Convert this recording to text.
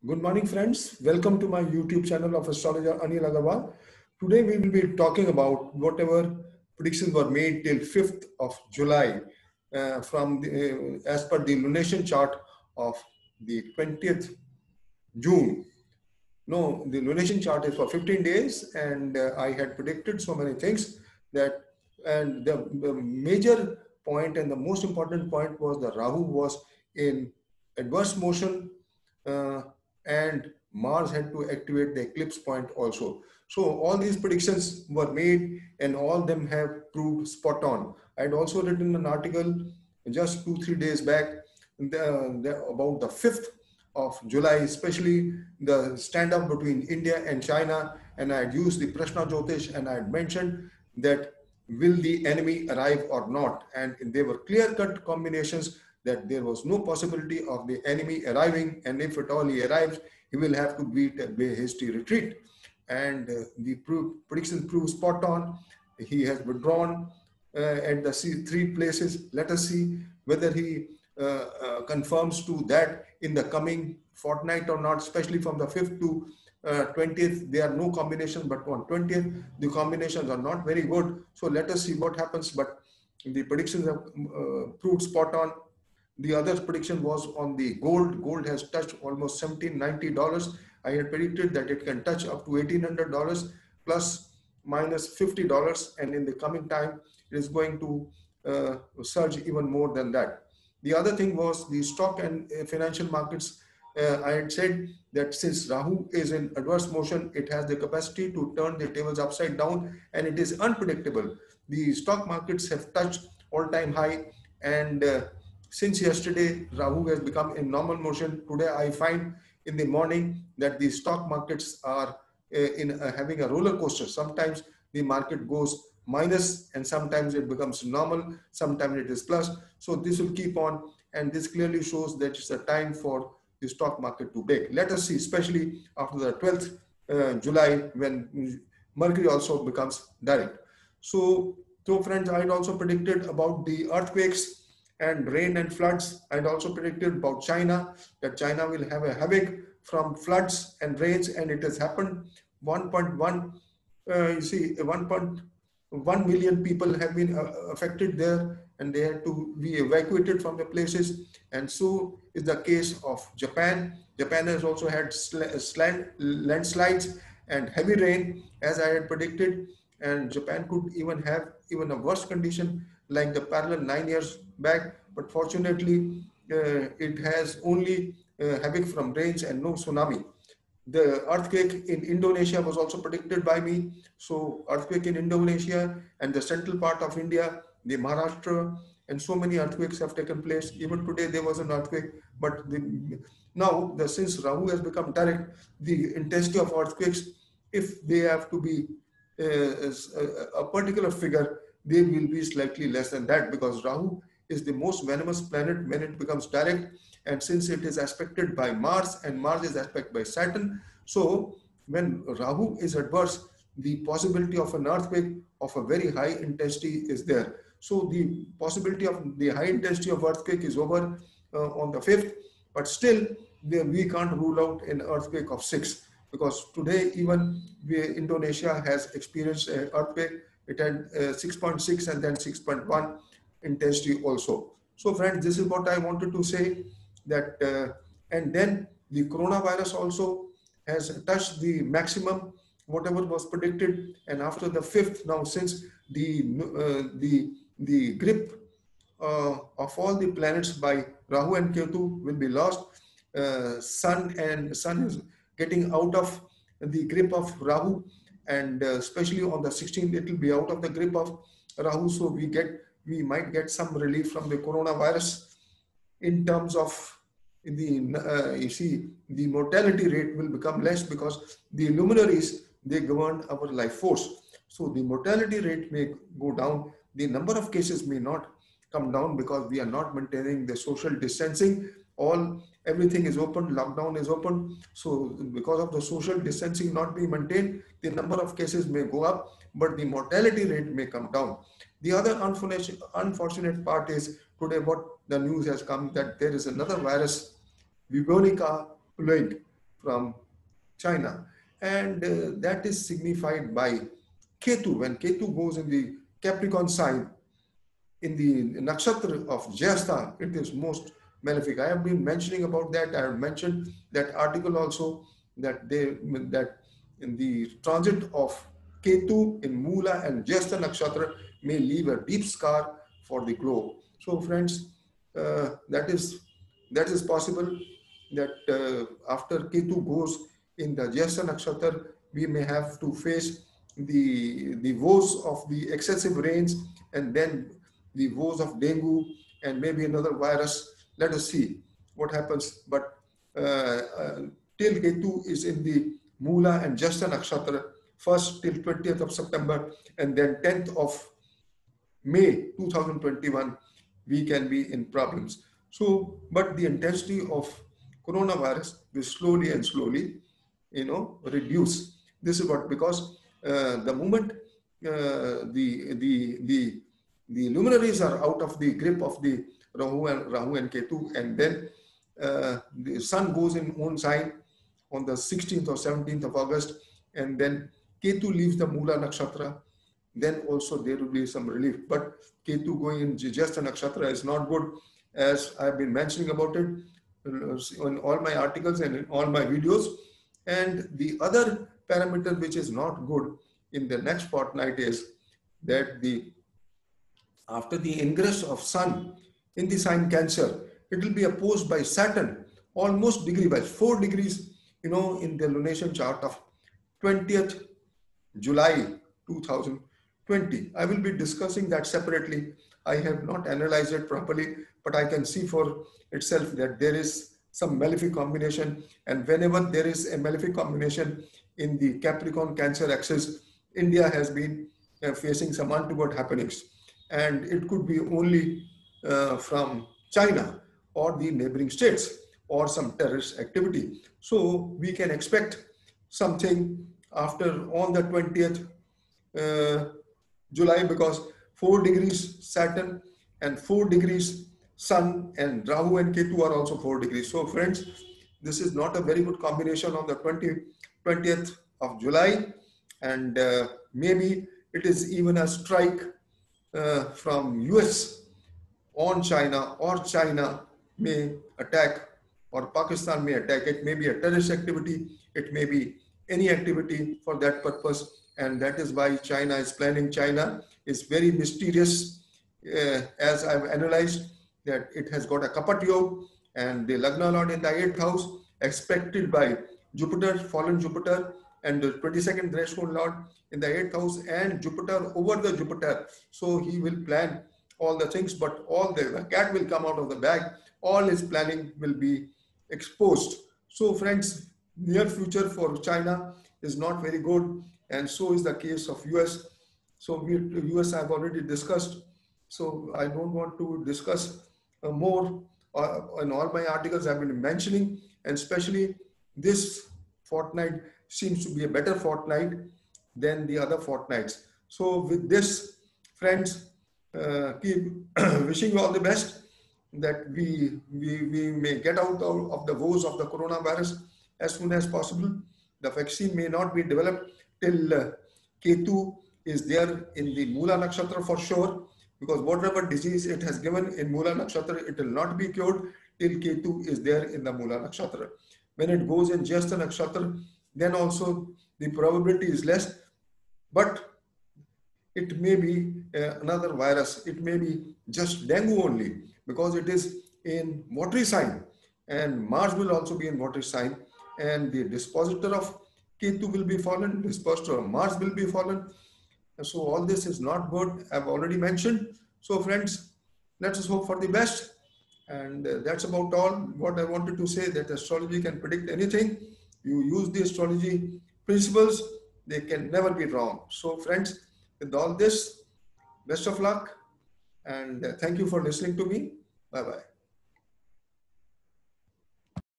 Good morning, friends. Welcome to my YouTube channel of astrologer Anil Agarwal. Today we will be talking about whatever predictions were made till 5th of July as per the lunation chart of the 20th June. No, the lunation chart is for 15 days, and I had predicted so many things that, and the major point and the most important point was that Rahu was in adverse motion, uh, and Mars had to activate the eclipse point also. So all these predictions were made, and all of them have proved spot on. I had also written an article just 2-3 days back about the 5th of July, especially the standoff between India and China, and I had used the Prashna Jyotish, and I had mentioned that will the enemy arrive or not, and there were clear-cut combinations that there was no possibility of the enemy arriving, and if at all he arrives, he will have to beat a hasty retreat. And the prediction proved spot on. He has withdrawn at the three places. Let us see whether he confirms to that in the coming fortnight or not, especially from the 5th to 20th. There are no combinations, but on 20th, the combinations are not very good. So let us see what happens. But the predictions have proved spot on. The other prediction was on the gold. Gold has touched almost $1,790. I had predicted that it can touch up to $1,800 plus minus $50, and in the coming time, it is going to surge even more than that. The other thing was the stock and financial markets. I had said that since Rahu is in adverse motion, it has the capacity to turn the tables upside down, and it is unpredictable. The stock markets have touched all-time high, and since yesterday, Rahu has become in normal motion. Today, I find in the morning that the stock markets are having a roller coaster. Sometimes the market goes minus, and sometimes it becomes normal, sometimes it is plus. So this will keep on, and this clearly shows that it's a time for the stock market to break. Let us see, especially after the 12th July, when Mercury also becomes direct. So friends, I had also predicted about the earthquakes and rain and floods. I'd also predicted about China, that China will have a havoc from floods and rains, and it has happened. 1.1, you see, 1.1 million people have been affected there, and they had to be evacuated from the places. And so is the case of Japan. Japan has also had landslides and heavy rain, as I had predicted, and Japan could even have even a worse condition like the parallel 9 years back, but fortunately it has only havoc from rains and no tsunami. The earthquake in Indonesia was also predicted by me. So earthquake in Indonesia and the central part of India, the Maharashtra, and so many earthquakes have taken place. Even today there was an earthquake, but since Rahu has become direct, the intensity of earthquakes, if they have to be a particular figure, they will be slightly less than that, because Rahu is the most venomous planet when it becomes direct, and since it is aspected by Mars and Mars is aspected by Saturn, so when Rahu is adverse, the possibility of an earthquake of a very high intensity is there. So the possibility of the high intensity of earthquake is over on the 5th, but still we can't rule out an earthquake of 6, because today even Indonesia has experienced an earthquake. It had 6.6 and then 6.1 intensity also. So friends, this is what I wanted to say, that and then the coronavirus also has touched the maximum whatever was predicted, and after the 5th, now since the grip of all the planets by Rahu and Ketu will be lost. Sun is getting out of the grip of Rahu, and especially on the 16th, it will be out of the grip of Rahu. So we might get some relief from the coronavirus in terms of you see, the mortality rate will become less, because the luminaries, they govern our life force. So the mortality rate may go down. The number of cases may not come down, because we are not maintaining the social distancing. Everything is open, lockdown is open. So because of the social distancing not being maintained, the number of cases may go up, but the mortality rate may come down. The other unfortunate part is today what the news has come, that there is another virus, Bubonic plague. from China. And that is signified by Ketu. When Ketu goes in the Capricorn sign, in the nakshatra of Jyestha, it is most malefic. I have been mentioning about that. I have mentioned that article also, that in the transit of Ketu in Mula and Jyestha nakshatra may leave a deep scar for the globe. So friends, that is possible, that after Ketu goes in the Jyestha nakshatra, we may have to face the woes of the excessive rains, and then the woes of dengue, and maybe another virus. Let us see what happens. But till Ketu is in the Mula and Jyestha nakshatra, first till 20th of September, and then 10th of May 2021, we can be in problems. So, but the intensity of coronavirus will slowly and slowly, reduce. This is what, because the moment the luminaries are out of the grip of the Rahu and Ketu, and then the sun goes in own sign on the 16th or 17th of August, and then Ketu leaves the Mula nakshatra, then also there will be some relief. But Ketu going in Jyestha nakshatra is not good, as I've been mentioning about it in all my articles and in all my videos. And the other parameter which is not good in the next fortnight is that after the ingress of Sun in the sign Cancer, it will be opposed by Saturn almost degree by 4 degrees, in the lunation chart of 20th July 2020. I will be discussing that separately. I have not analyzed it properly, but I can see for itself that there is some malefic combination, and whenever there is a malefic combination in the Capricorn Cancer axis, India has been facing some untoward happenings, and it could be only from China or the neighboring states or some terrorist activity. So we can expect something after on the 20th July, because 4 degrees Saturn and 4 degrees Sun, and Rahu and Ketu are also 4 degrees. So friends, this is not a very good combination on the 20th of July, and maybe it is even a strike from US on China, or China may attack, or Pakistan may attack. It may be a terrorist activity, it may be any activity for that purpose, and that is why China is planning. China is very mysterious, as I've analyzed, that it has got a Kapat Yog and the Lagna Lord in the 8th house, expected by Jupiter, fallen Jupiter, and the 22nd threshold Lord in the 8th house, and Jupiter over the Jupiter. So he will plan all the things, but all the cat will come out of the bag. All his planning will be exposed. So friends, near future for China is not very good, and so is the case of US. So US I've already discussed, so I don't want to discuss more. In all my articles I've been mentioning, and especially this fortnight seems to be a better fortnight than the other fortnights. So with this, friends, keep wishing you all the best, that we may get out of the woes of the coronavirus as soon as possible. The vaccine may not be developed till Ketu is there in the Mula nakshatra for sure, because whatever disease it has given in Mula nakshatra, it will not be cured till Ketu is there in the Mula nakshatra. When it goes in Jyestha nakshatra, then also the probability is less, but it may be another virus. It may be just dengue only, because it is in watery sign, and Mars will also be in watery sign, and the dispositor of Ketu will be fallen, dispositor of Mars will be fallen. So all this is not good, I've already mentioned. So friends, let us hope for the best. And that's about all what I wanted to say, that astrology can predict anything. You use the astrology principles, they can never be wrong. So friends, with all this, best of luck, and thank you for listening to me. Bye-bye.